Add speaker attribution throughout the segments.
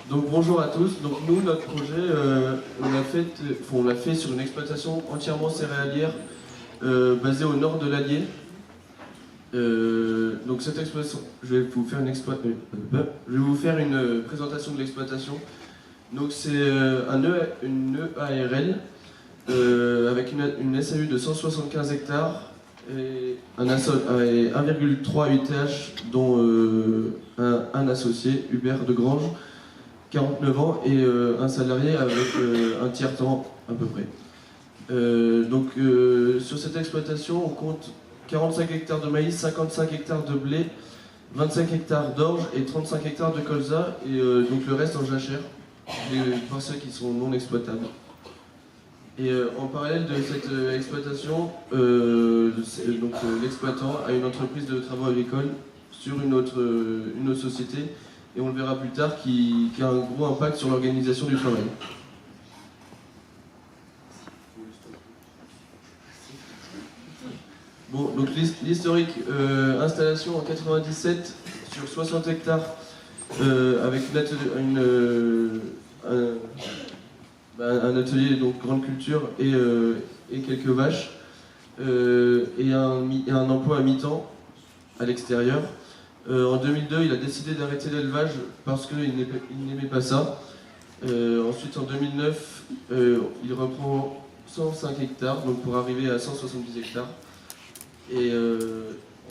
Speaker 1: Donc bonjour à tous. Donc nous, notre projet, on l'a fait sur une exploitation entièrement céréalière basée au nord de l'Allier. Donc cette exploitation, je vais vous faire une présentation de l'exploitation. Donc c'est une EARL avec une SAU de 175 hectares et 1,3 UTH dont un associé, Hubert de Grange, 49 ans, et un salarié avec un tiers-temps à peu près. Sur cette exploitation, on compte 45 hectares de maïs, 55 hectares de blé, 25 hectares d'orge et 35 hectares de colza, et donc le reste en jachère, les parcelles qui sont non exploitables. Et en parallèle de cette exploitation, l'exploitant a une entreprise de travaux agricoles sur une autre société, et on le verra plus tard, qui a un gros impact sur l'organisation du travail. Bon, donc l'historique, installation en 97 sur 60 hectares avec un atelier, donc grande culture et quelques vaches et un emploi à mi-temps à l'extérieur. En 2002, il a décidé d'arrêter l'élevage parce qu'il n'aimait pas ça. Ensuite, en 2009, il reprend 105 hectares, donc pour arriver à 170 hectares. Et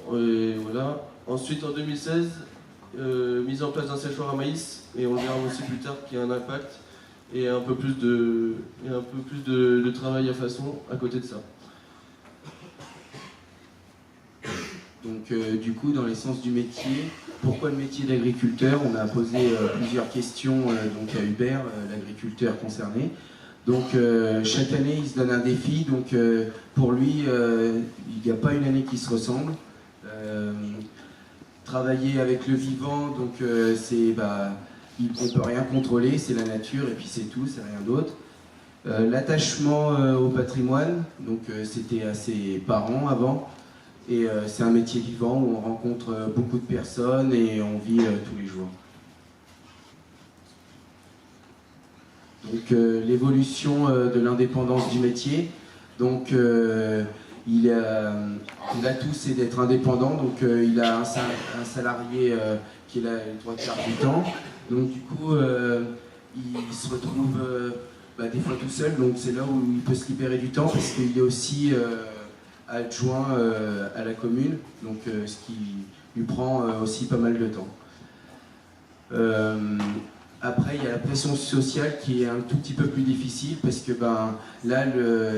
Speaker 1: voilà. Ensuite, en 2016, mise en place d'un séchoir à maïs, et on le verra aussi plus tard qu'il y a un impact et un peu plus de travail à façon à côté de ça.
Speaker 2: Donc du coup, dans l'essence du métier, pourquoi le métier d'agriculteur? On a posé plusieurs questions donc à Hubert, l'agriculteur concerné. Donc chaque année, il se donne un défi. Donc pour lui, il n'y a pas une année qui se ressemble. Travailler avec le vivant, donc on ne peut rien contrôler, c'est la nature et puis c'est tout, c'est rien d'autre. L'attachement au patrimoine, donc c'était à ses parents avant. Et c'est un métier vivant où on rencontre beaucoup de personnes et on vit tous les jours. Donc l'évolution de l'indépendance du métier. Donc il a tout, c'est d'être indépendant. Donc il a un salarié qui est là les 3/4 du temps. Donc du coup il se retrouve des fois tout seul. Donc c'est là où il peut se libérer du temps parce qu'il est aussi adjoint à la commune, donc ce qui lui prend aussi pas mal de temps. Après, il y a la pression sociale qui est un tout petit peu plus difficile parce que là,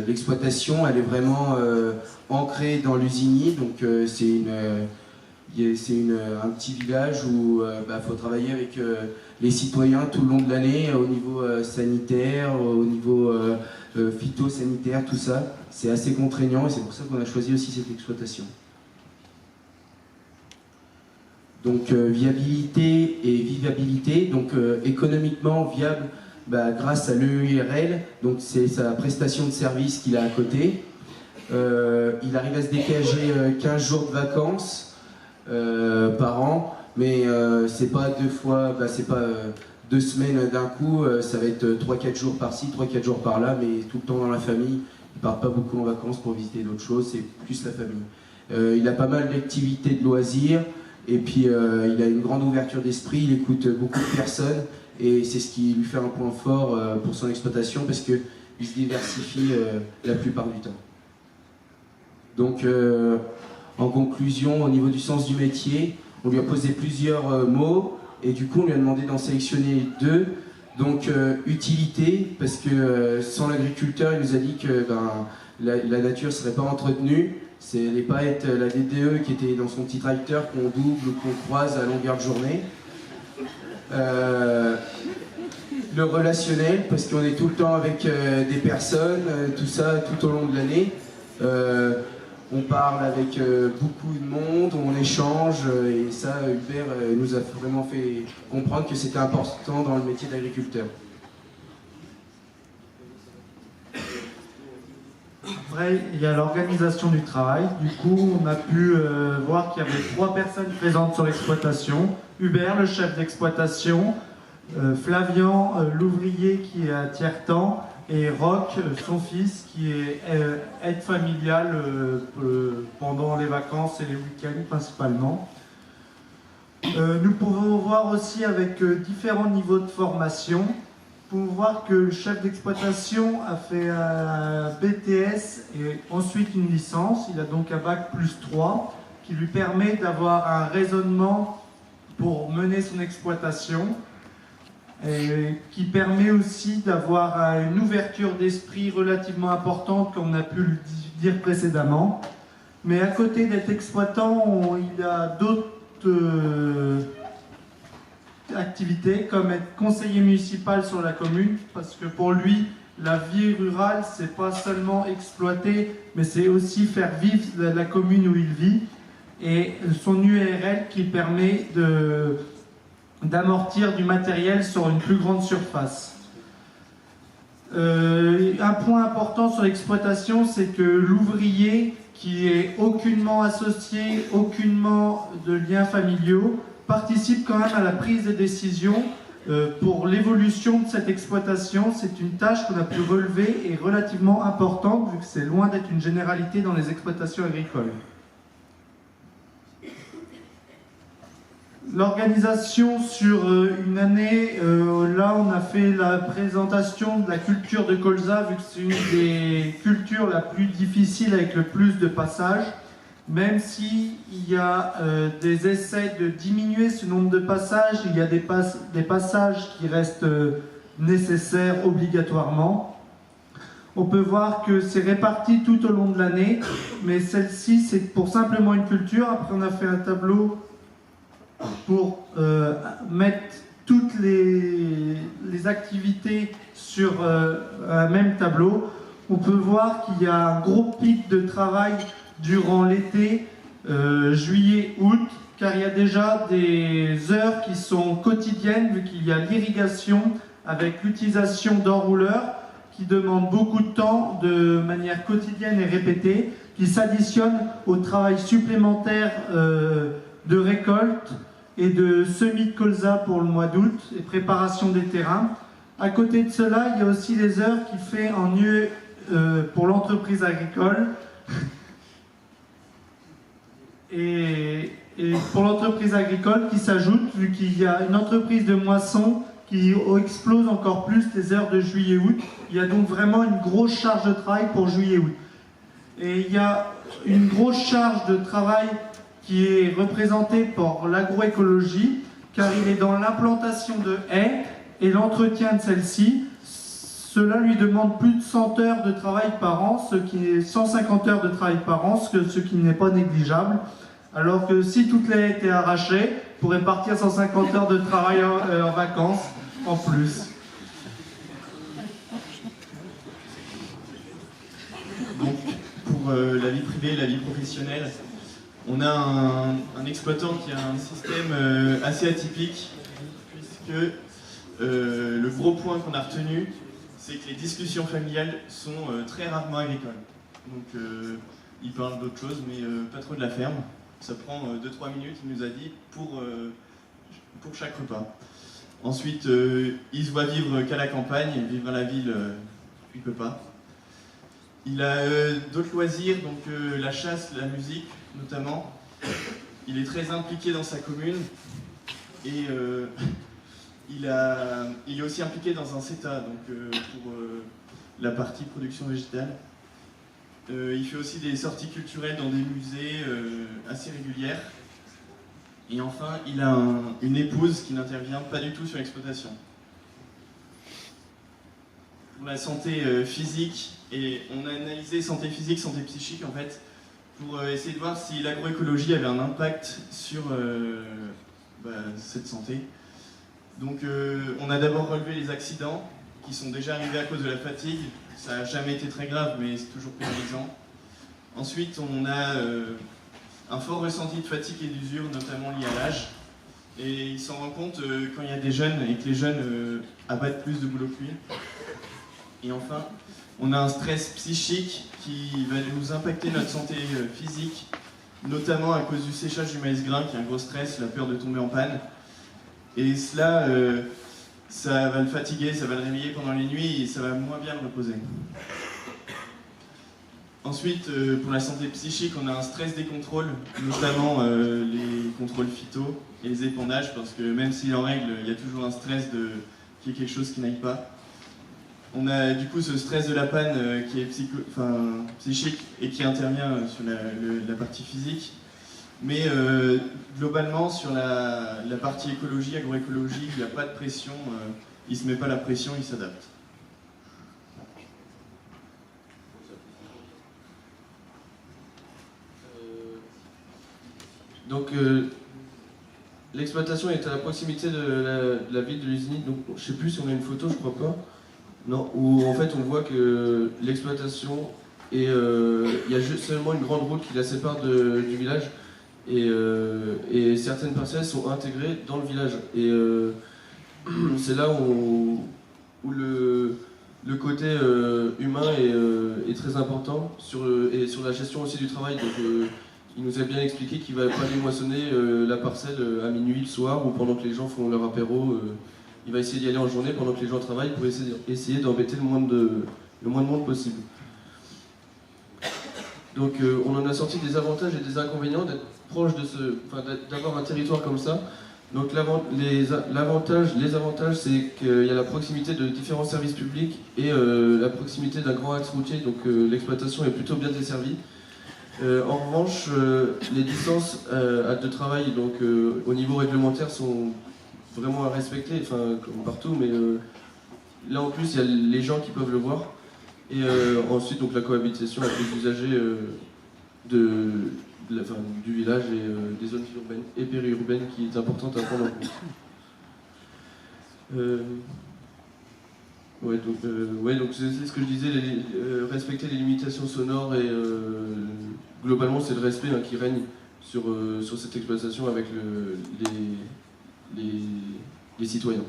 Speaker 2: l'exploitation, elle est vraiment ancrée dans l'usinier, donc c'est un petit village où faut travailler avec les citoyens tout le long de l'année au niveau sanitaire, au niveau phytosanitaire, tout ça. C'est assez contraignant et c'est pour ça qu'on a choisi aussi cette exploitation. Donc viabilité et vivabilité, donc économiquement viable grâce à l'EURL, donc c'est sa prestation de service qu'il a à côté. Il arrive à se dégager 15 jours de vacances par an, mais c'est pas 2 fois, c'est pas 2 semaines d'un coup, ça va être 3-4 jours par-ci, 3-4 jours par-là, mais tout le temps dans la famille. Il part pas beaucoup en vacances pour visiter d'autres choses, c'est plus la famille. Il a pas mal d'activités de loisirs, et puis il a une grande ouverture d'esprit, il écoute beaucoup de personnes, et c'est ce qui lui fait un point fort pour son exploitation, parce qu'il se diversifie la plupart du temps. Donc en conclusion, au niveau du sens du métier, on lui a posé plusieurs mots, et du coup on lui a demandé d'en sélectionner 2. Donc utilité, parce que sans l'agriculteur, il nous a dit que la nature ne serait pas entretenue. Ce n'est pas être la DDE qui était dans son petit tracteur qu'on double ou qu'on croise à longueur de journée. Le relationnel, parce qu'on est tout le temps avec des personnes, tout ça tout au long de l'année. On parle avec beaucoup de monde, on échange, et ça, Hubert nous a vraiment fait comprendre que c'était important dans le métier d'agriculteur.
Speaker 3: Après, il y a l'organisation du travail. Du coup, on a pu voir qu'il y avait 3 personnes présentes sur l'exploitation. Hubert, le chef d'exploitation, Flavian, l'ouvrier qui est à tiers-temps, et Roch, son fils, qui est aide familiale pendant les vacances et les week-ends principalement. Nous pouvons voir aussi avec différents niveaux de formation. Nous pouvons voir que le chef d'exploitation a fait un BTS et ensuite une licence. Il a donc un bac +3 qui lui permet d'avoir un raisonnement pour mener son exploitation et qui permet aussi d'avoir une ouverture d'esprit relativement importante, comme on a pu le dire précédemment. Mais à côté d'être exploitant, il a d'autres activités, comme être conseiller municipal sur la commune, parce que pour lui, la vie rurale, c'est pas seulement exploiter, mais c'est aussi faire vivre la commune où il vit, et son URL qui permet d'amortir du matériel sur une plus grande surface. Un point important sur l'exploitation, c'est que l'ouvrier, qui est aucunement associé, aucunement de liens familiaux, participe quand même à la prise des décisions pour l'évolution de cette exploitation. C'est une tâche qu'on a pu relever et relativement importante, vu que c'est loin d'être une généralité dans les exploitations agricoles. L'organisation sur une année, là on a fait la présentation de la culture de colza, vu que c'est une des cultures la plus difficile avec le plus de passages, même s'il y a des essais de diminuer ce nombre de passages, il y a des passages qui restent nécessaires obligatoirement. On peut voir que c'est réparti tout au long de l'année, mais celle-ci c'est pour simplement une culture. Après on a fait un tableau pour mettre toutes les activités sur un même tableau. On peut voir qu'il y a un gros pic de travail durant l'été, juillet-août, car il y a déjà des heures qui sont quotidiennes, vu qu'il y a l'irrigation avec l'utilisation d'enrouleurs qui demandent beaucoup de temps de manière quotidienne et répétée, qui s'additionnent au travail supplémentaire de récolte et de semis de colza pour le mois d'août et préparation des terrains. À côté de cela, il y a aussi les heures qu'il fait en UE pour l'entreprise agricole. Et pour l'entreprise agricole qui s'ajoute, vu qu'il y a une entreprise de moisson qui explose encore plus les heures de juillet-août. Il y a donc vraiment une grosse charge de travail pour juillet-août. Et il y a une grosse charge de travail qui est représentée par l'agroécologie, car il est dans l'implantation de haies et l'entretien de celles-ci. Cela lui demande plus de 100 heures de travail par an, ce qui est 150 heures de travail par an, ce qui n'est pas négligeable. Alors que si toutes les haies étaient arrachées, on pourrait partir 150 heures de travail en vacances en plus.
Speaker 4: Donc, pour la vie privée et la vie professionnelle, on a un exploitant qui a un système assez atypique, puisque le gros point qu'on a retenu, c'est que les discussions familiales sont très rarement agricoles. Donc il parle d'autre chose, mais pas trop de la ferme. Ça prend 2-3 minutes, il nous a dit, pour chaque repas. Ensuite, il se voit vivre qu'à la campagne, vivre à la ville, il ne peut pas. Il a d'autres loisirs, donc la chasse, la musique notamment. Il est très impliqué dans sa commune et il est aussi impliqué dans un CETA, donc pour la partie production végétale. Il fait aussi des sorties culturelles dans des musées assez régulières. Et enfin, il a une épouse qui n'intervient pas du tout sur l'exploitation. Pour la santé physique, et on a analysé santé physique, santé psychique en fait, pour essayer de voir si l'agroécologie avait un impact sur cette santé. Donc on a d'abord relevé les accidents qui sont déjà arrivés à cause de la fatigue. Ça n'a jamais été très grave, mais c'est toujours pénalisant. Ensuite, on a un fort ressenti de fatigue et d'usure, notamment lié à l'âge. Et il s'en rend compte quand il y a des jeunes et que les jeunes abattent plus de boulot que lui. Et enfin, on a un stress psychique qui va nous impacter notre santé physique, notamment à cause du séchage du maïs grain, qui est un gros stress, la peur de tomber en panne. Et cela ça va le fatiguer, ça va le réveiller pendant les nuits et ça va moins bien le reposer. Ensuite, pour la santé psychique, on a un stress des contrôles, notamment les contrôles phyto et les épandages, parce que même s'il est en règle, il y a toujours un stress qu'il y ait quelque chose qui n'aille pas. On a du coup ce stress de la panne qui est psychique et qui intervient sur la partie physique. Mais globalement, sur la partie écologie, agroécologie, il n'y a pas de pression, il ne se met pas la pression, il s'adapte.
Speaker 1: Donc l'exploitation est à la proximité de la ville de Lusigny, donc je ne sais plus si on a une photo, je crois pas. Non, où en fait on voit que l'exploitation et il y a juste seulement une grande route qui la sépare du village et certaines parcelles sont intégrées dans le village. Et c'est là où le côté humain est très important et sur la gestion aussi du travail. Donc, il nous a bien expliqué qu'il ne va pas aller moissonner la parcelle à minuit le soir ou pendant que les gens font leur apéro. Il va essayer d'y aller en journée pendant que les gens travaillent pour essayer d'embêter le moins de monde possible. Donc on en a sorti des avantages et des inconvénients d'être proche d'avoir un territoire comme ça. Donc les avantages, c'est qu'il y a la proximité de différents services publics et la proximité d'un grand axe routier, donc l'exploitation est plutôt bien desservie. En revanche, les distances de travail donc, au niveau réglementaire sont vraiment à respecter, comme partout, mais là en plus il y a les gens qui peuvent le voir. Et ensuite donc la cohabitation avec les usagers du village et des zones urbaines et périurbaines qui est importante à prendre en compte. Donc c'est ce que je disais, respecter les limitations sonores et globalement c'est le respect qui règne sur cette exploitation avec les citoyens.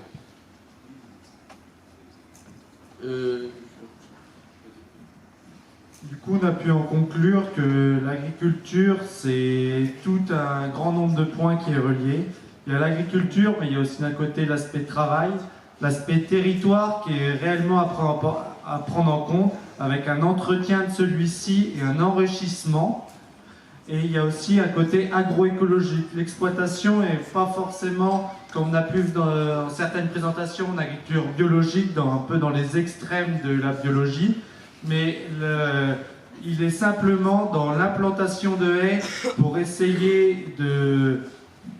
Speaker 3: Du coup, on a pu en conclure que l'agriculture, c'est tout un grand nombre de points qui est relié. Il y a l'agriculture, mais il y a aussi d'un côté l'aspect travail, l'aspect territoire qui est réellement à prendre en compte, avec un entretien de celui-ci et un enrichissement. Et il y a aussi un côté agroécologique. L'exploitation n'est pas forcément, comme on a pu dans certaines présentations, en agriculture biologique, un peu dans les extrêmes de la biologie, mais il est simplement dans l'implantation de haies pour essayer de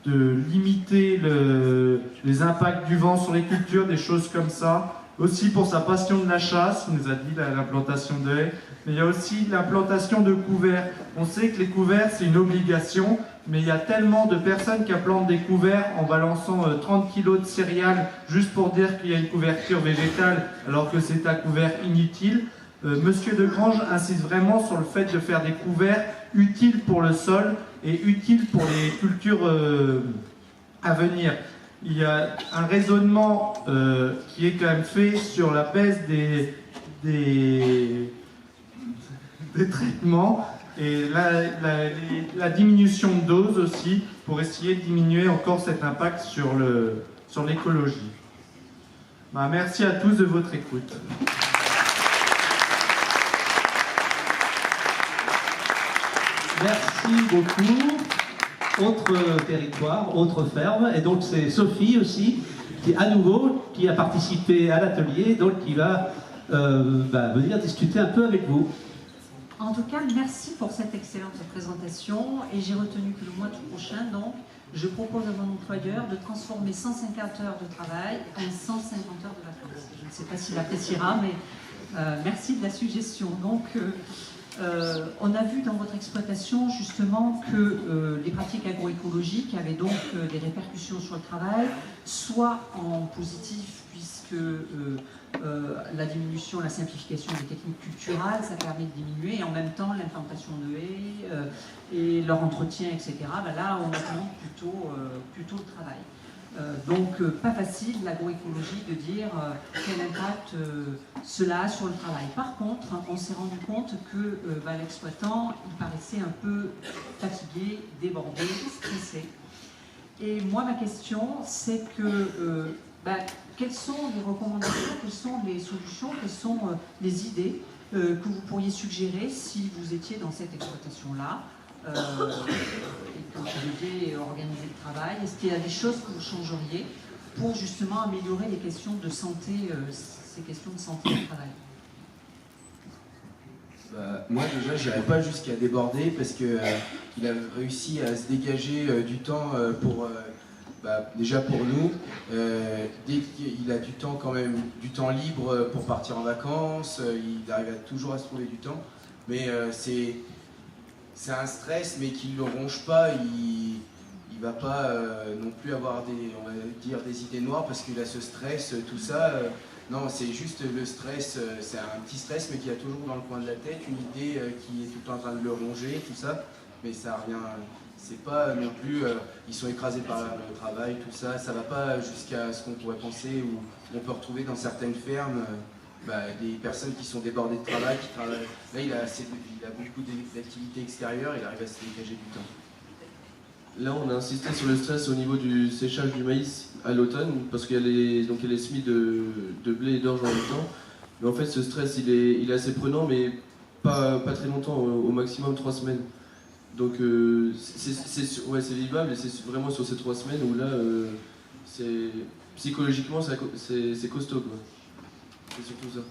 Speaker 3: limiter les impacts du vent sur les cultures, des choses comme ça. Aussi pour sa passion de la chasse, il nous a dit l'implantation de haies, mais il y a aussi l'implantation de couverts. On sait que les couverts, c'est une obligation, mais il y a tellement de personnes qui implantent des couverts en balançant 30 kg de céréales juste pour dire qu'il y a une couverture végétale, alors que c'est un couvert inutile. Monsieur Degrange insiste vraiment sur le fait de faire des couverts utiles pour le sol et utiles pour les cultures à venir. Il y a un raisonnement qui est quand même fait sur la baisse des traitements et la diminution de dose aussi pour essayer de diminuer encore cet impact sur l'écologie. Merci à tous de votre écoute.
Speaker 5: Merci beaucoup. Autre territoire, autre ferme. Et donc c'est Sophie aussi, qui à nouveau, qui a participé à l'atelier, donc qui va venir discuter un peu avec vous.
Speaker 6: En tout cas, merci pour cette excellente présentation. Et j'ai retenu que le mois prochain, donc, je propose à mon employeur de transformer 150 heures de travail en 150 heures de vacances. Je ne sais pas s'il appréciera, mais merci de la suggestion. Donc, on a vu dans votre exploitation justement que les pratiques agroécologiques avaient donc des répercussions sur le travail, soit en positif puisque la diminution, la simplification des techniques culturales, ça permet de diminuer, et en même temps l'implantation de haies et leur entretien, etc. Là, on augmente plutôt le travail. Donc, pas facile, l'agroécologie, de dire quel impact cela a sur le travail. Par contre, on s'est rendu compte que l'exploitant, il paraissait un peu fatigué, débordé, stressé. Et moi, ma question, c'est que quelles sont les recommandations, quelles sont les solutions, quelles sont les idées que vous pourriez suggérer si vous étiez dans cette exploitation-là et que vous deviez organiser le travail? Est-ce qu'il y a des choses que vous changeriez pour justement améliorer les questions de santé, ces questions de santé au travail?
Speaker 2: Moi déjà, j'irai pas jusqu'à déborder parce que il a réussi à se dégager du temps pour déjà pour nous. Dès qu'il a du temps quand même, du temps libre pour partir en vacances, il arrive toujours à se trouver du temps. Mais c'est un stress, mais qui ne le ronge pas. Il va pas non plus avoir on va dire, des idées noires parce qu'il a ce stress, tout ça. Non, c'est juste le stress, c'est un petit stress, mais qui a toujours dans le coin de la tête une idée qui est tout le temps en train de le ronger, tout ça. Mais ça n'a rien, c'est pas non plus, ils sont écrasés par le travail, tout ça. Ça va pas jusqu'à ce qu'on pourrait penser, où on peut retrouver dans certaines fermes des personnes qui sont débordées de travail, qui travaillent. Là, il a beaucoup d'activités extérieures, il arrive à se dégager du temps.
Speaker 1: Là, on a insisté sur le stress au niveau du séchage du maïs à l'automne, parce qu'il y a les semis de blé et d'orge en même temps. Mais en fait, ce stress, il est assez prenant, mais pas très longtemps, au maximum 3 semaines. Donc, c'est vivable, et c'est vraiment sur ces 3 semaines où là, psychologiquement, c'est costaud, quoi. C'est surtout ça.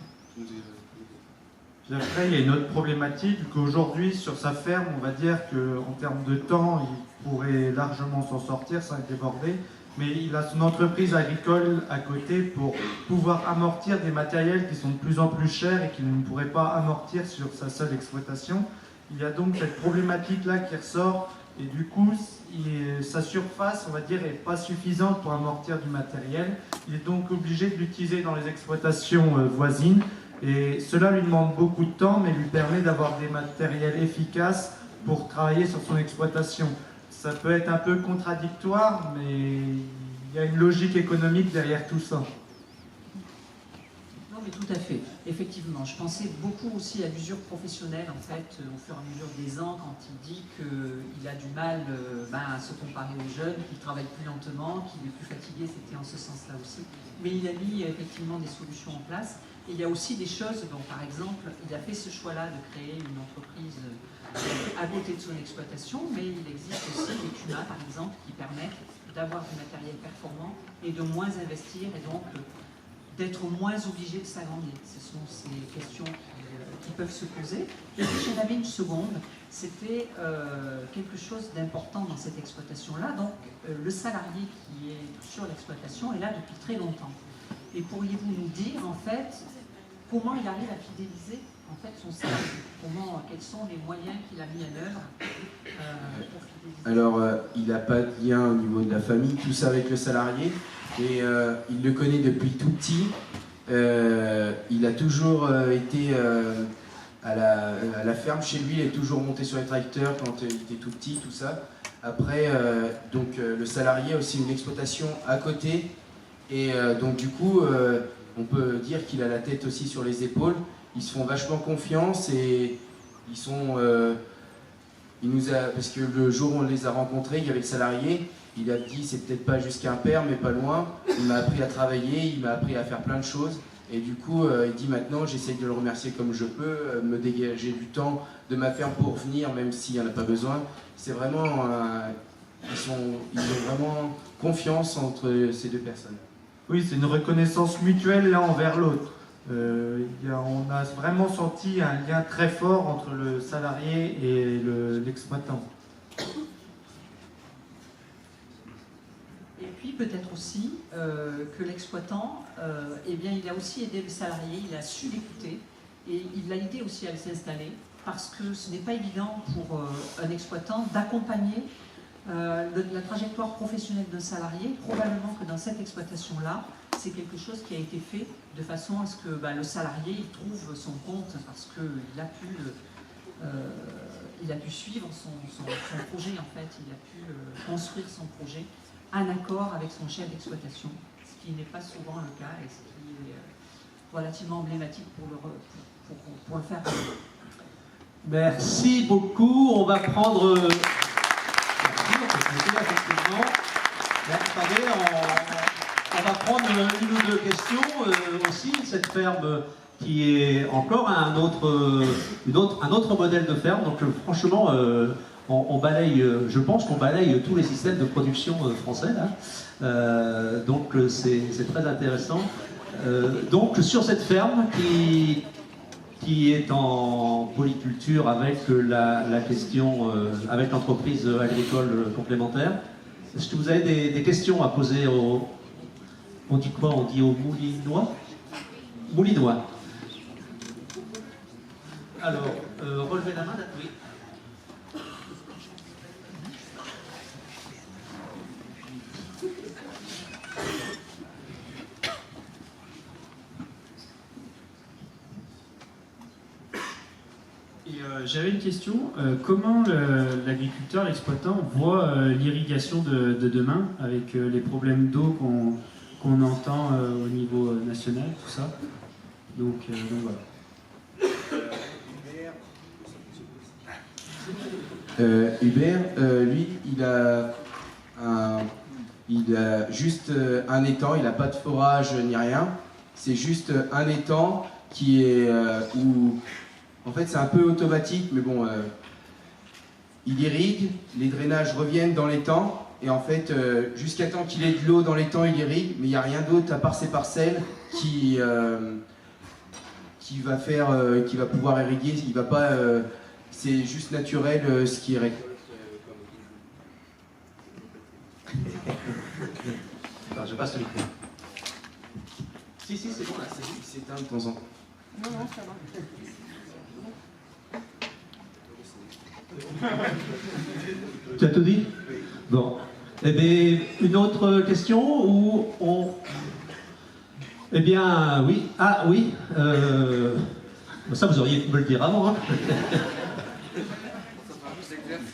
Speaker 3: Puis après, il y a une autre problématique, qu'aujourd'hui, sur sa ferme, on va dire qu'en termes de temps, il pourrait largement s'en sortir sans être débordé, mais il a son entreprise agricole à côté pour pouvoir amortir des matériels qui sont de plus en plus chers et qu'il ne pourrait pas amortir sur sa seule exploitation. Il y a donc cette problématique-là qui ressort, et du coup, sa surface, on va dire, n'est pas suffisante pour amortir du matériel. Il est donc obligé de l'utiliser dans les exploitations voisines. Et cela lui demande beaucoup de temps, mais lui permet d'avoir des matériels efficaces pour travailler sur son exploitation. Ça peut être un peu contradictoire, mais il y a une logique économique derrière tout ça.
Speaker 6: Non, mais tout à fait. Effectivement, je pensais beaucoup aussi à l'usure professionnelle, en fait, au fur et à mesure des ans, quand il dit qu'il a du mal à se comparer aux jeunes, qu'il travaille plus lentement, qu'il est plus fatigué, c'était en ce sens-là aussi. Mais il a mis effectivement des solutions en place. Et il y a aussi des choses, donc par exemple, il a fait ce choix-là de créer une entreprise à côté de son exploitation, mais il existe aussi des CUMA, par exemple, qui permettent d'avoir du matériel performant et de moins investir, et donc d'être moins obligé de s'agrandir. Ce sont ces questions qui peuvent se poser. Et puis j'en avais une seconde, c'était quelque chose d'important dans cette exploitation-là. Donc le salarié qui est sur l'exploitation est là depuis très longtemps. Et pourriez-vous nous dire, en fait, comment il arrive à fidéliser en fait, son salarié? Quels sont les moyens qu'il a mis en œuvre pour fidéliser?
Speaker 2: Alors, il n'a pas de lien au niveau de la famille, tout ça avec le salarié, et il le connaît depuis tout petit. Il a toujours été à la ferme chez lui, il est toujours monté sur les tracteurs quand il était tout petit, tout ça. Après, le salarié a aussi une exploitation à côté. Et donc du coup, on peut dire qu'il a la tête aussi sur les épaules. Ils se font vachement confiance et ils sont... parce que le jour où on les a rencontrés, il y avait le salarié, il a dit c'est peut-être pas jusqu'à un père mais pas loin. Il m'a appris à travailler, il m'a appris à faire plein de choses. Et du coup, il dit maintenant j'essaye de le remercier comme je peux, me dégager du temps de ma ferme pour venir même s'il n'y en a pas besoin. C'est vraiment... ils ont vraiment confiance entre ces deux personnes.
Speaker 3: Oui, c'est une reconnaissance mutuelle l'un envers l'autre. On a vraiment senti un lien très fort entre le salarié et l'exploitant.
Speaker 6: Et puis peut-être aussi que l'exploitant, il a aussi aidé le salarié, il a su l'écouter et il l'a aidé aussi à s'installer parce que ce n'est pas évident pour un exploitant d'accompagner la trajectoire professionnelle d'un salarié. Probablement que dans cette exploitation-là, c'est quelque chose qui a été fait de façon à ce que le salarié il trouve son compte parce qu'il a pu suivre son projet, en fait, il a pu construire son projet en accord avec son chef d'exploitation, ce qui n'est pas souvent le cas et ce qui est relativement emblématique pour le faire.
Speaker 5: Merci beaucoup. On va prendre... Effectivement. Là, attendez, on va prendre une ou deux questions aussi. Cette ferme qui est encore un autre modèle de ferme. Donc franchement, on balaye, je pense qu'on balaye tous les systèmes de production français là. Donc c'est très intéressant. Donc sur cette ferme qui est en polyculture avec la question, avec l'entreprise agricole complémentaire. Est-ce que vous avez des questions à poser on dit quoi? On dit aux Moulinois? Moulinois. Alors, relevez la main, oui.
Speaker 7: J'avais une question. Comment l'agriculteur, l'exploitant voit l'irrigation de demain avec les problèmes d'eau qu'on entend au niveau national, tout ça. Donc voilà.
Speaker 2: Hubert, lui, il a juste un étang, il n'a pas de forage ni rien. C'est juste un étang qui est où, en fait, c'est un peu automatique, mais bon, il irrigue, les drainages reviennent dans l'étang, et en fait, jusqu'à temps qu'il ait de l'eau dans l'étang, il irrigue, mais il n'y a rien d'autre à part ces parcelles qui va pouvoir irriguer. Il va pas, c'est juste naturel ce qui récolte.
Speaker 5: Alors, je passe le micro. Si, c'est bon là,
Speaker 2: Il s'éteint de temps en temps.
Speaker 6: Non, ça va.
Speaker 5: Tu as tout dit? Bon. Eh bien, une autre question ou on... Eh bien, oui. Ah, oui. Ça, vous auriez pu me le dire avant. Hein.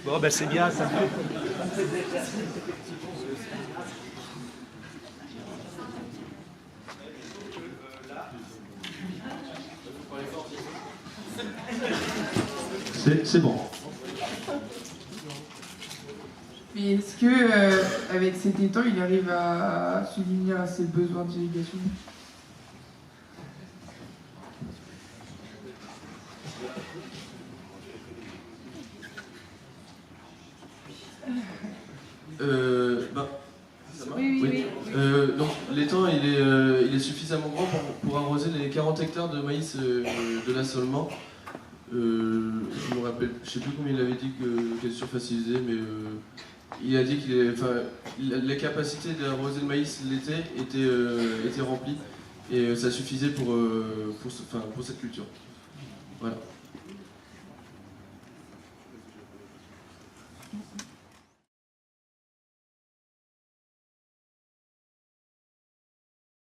Speaker 5: Bon, ben c'est bien, ça. C'est bon.
Speaker 8: Mais est-ce que avec cet étang, il arrive à subvenir à ses besoins d'irrigation?
Speaker 1: Ça marche?
Speaker 6: Oui.
Speaker 1: Donc l'étang il est suffisamment grand pour arroser les 40 hectares de maïs de l'assolement. Je me rappelle, je sais plus combien il avait dit quelle surface il faisait, mais il a dit que les capacités d'arroser le maïs l'été étaient remplies et ça suffisait pour cette culture. Voilà.